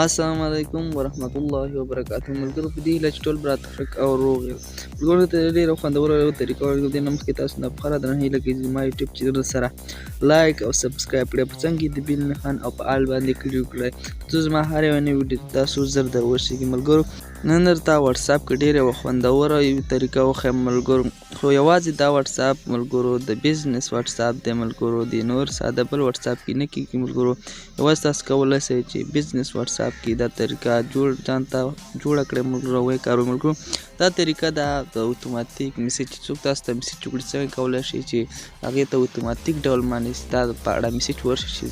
السلام علیکم ورحمت الله وبرکاته. ملګرو په دې هیله چې ټول به راته ښه او روغ یاست. ملګرو ته ډېره خوندوره طریقه وړاندې کوم. دې نه مخکې تاسو نه په خره درنه هیله کوي چې زما یوټیوب چینل سره لایک او سبسکرایب کړئ، په څنګ کې د بیل نښان او په آل باندې کلیک کړئ ترڅو زما هر یوه نوې ویډیو تاسو زر در ورسېږي. ملګرو نن درته واتساپ کې ډېره یوه خوندوره یوه طریقه وښیم ملګرو، خو یوازې دا واتساپ ملګرو د بزنس واتساپ دی ملګرو، د نور ساده بل واتساپ کې نه کېږي ملګرو. یوازې تاسو کولی شئ چې بزنس واتساپ کې دا طریقه ځان ته جوړه کړئ ملګرو، ویې کاروئ ملګرو. دا طریقه د اتوماتیک میسج چې څوک تاسو ته میسج وکړي څنګه کولی شئ چې هغې ته اتوماتیک ډول باندې ستا په اړه میسج ورشي چې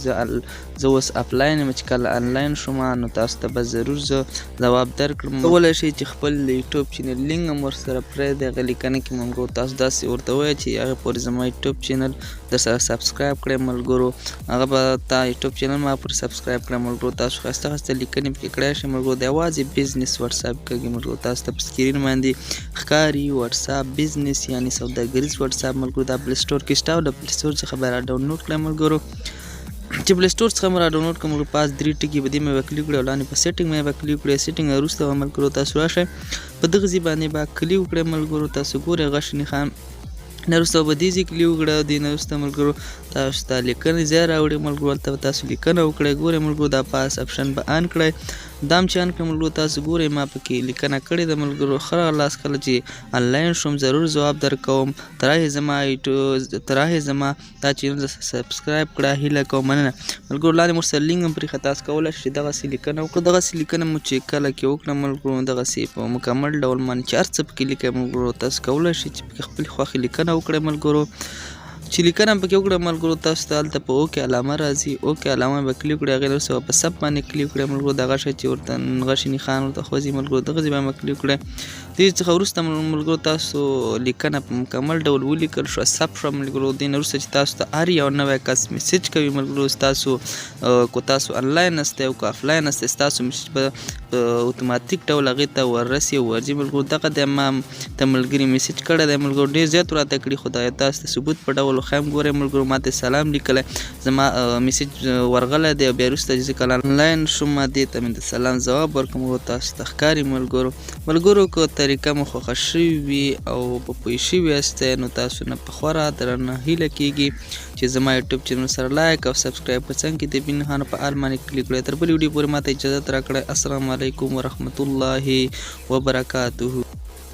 زه اوس افلاین یم، چې کله انلاین شوم نو تاسو ته به ضرور زه ځواب درکړم. کولی شئ چې خپل یوټیوب چینل لینک هم ورسره پرېږدئ هغه لیکنه کې ملګرو. تاسو داسې ورته ووایئ چې هغې پورې زما یوټیوب چینل درسره سبسکرایب کړئ ملګرو، هغه به تا یوټیوب چینل ما پورې سبسکرایب کړئ ملګرو. تاسو ښایسته ښایسته لیکنې پکې کړی شئ ملګرو. د یوازې بزنس واتساپ کېږي ملګرو. تاسو ته په سکرین باندې ښکاري واتساپ بزنس یعنې سوداګریز واتساپ ملګرو. دا پلی سټور کې شته او د پلی سټور څخه به را ډاونلوډ کړئ ملګرو. چې پلی سټور څخه مو را ډاونلوډ کړم ملګرو، پاس 3 ټکي به دې مې به کلیک کړئ او لاندې په سیټینګ مې به کلیک کړئ. سیټینګ وروسته به ملګرو تاسو راشئ په دغه ځای باندې به کلیک وکړئ ملګرو. تاسو ګورئ غش نښان نه وروسته به دې ځای کلیک وکړئ او دې نه وروسته ملګرو تاسو ته لیکنې ځای راوړي ملګرو، هلته به تاسو لیکنه وکړئ. ګورئ ملګرو دا پاس اپشن به آن کړئ، دا هم چې آن کړئ ملګرو. تاسو ګورئ ما پکې لیکنه کړې ده ملګرو، ښه راغلاست. کله چې انلاین شوم ضرور ځواب درکوم. تر هغې زما دا چینل سبسکرایب کړه هیله کوم، مننه ملګرو. لاندې مو ورسره لینک هم پرېښی، تاسو کولی شئ چې دغسې لیکنه وکړو. دغسې لیکنه مو چې کله کې وکړه ملګرو دغسې په مکمل ډول باندې چې هر څه پکې لیکئ ملګرو. تاسو کولی شئ چې پکې خپلې خوښې لیکنه وکړئ ملګرو. چې لیکنه هم پکې وکړئ ملګرو تاسو ته هلته په اوکې علامه راځي، اوکې علامه به کلیک کړئ، هغې نه وروسته به په سب باندې کلیک کړئ ملګرو. دغه شی چې ورته غشي نښان ورته خوځي ملګرو دغه ځای باندې به کلیک کړئ. دې څخه وروسته ملګرو تاسو لیکنه په مکمل ډول ولیکل شوه، ثبت شوه ملګرو. دې نه وروسته چې تاسو ته هر یو نوی کس میسج کوي ملګرو، ستاسو که تاسو انلاین هستئ او که افلاین هستئ ستاسو میسج به په اتوماتیک ډول هغې ته وررسي او ورځي ملګرو. دغه دی ما ته ملګري میسج کړی دی ملګرو، ډېر زیات راته کړي، خو دا تاسو ته ثبوت په ډول وښیم. ګورئ ملګرو ما ته سلام لیکلی، زما میسج ورغلی دی او بیا وروسته چې زه کله انلاین شوم دې ته مې د سلام ځواب ورکړم ملګرو. تاسو ته ښکاري ملګرو که طریقه مو خوښه شوې وي او په پوه شوي یاستئ نو تاسو نه په خورا درنه هیله کېږي چې زما یوټیوب چینل سره لایک او سبسکرایب په څنګ کې د بیل نښان په آل باندې کلیک کړئ. تر بلې ویډیو پورې ما ته اجازت راکړئ. السلام علیکم ورحمت الله وبرکاته.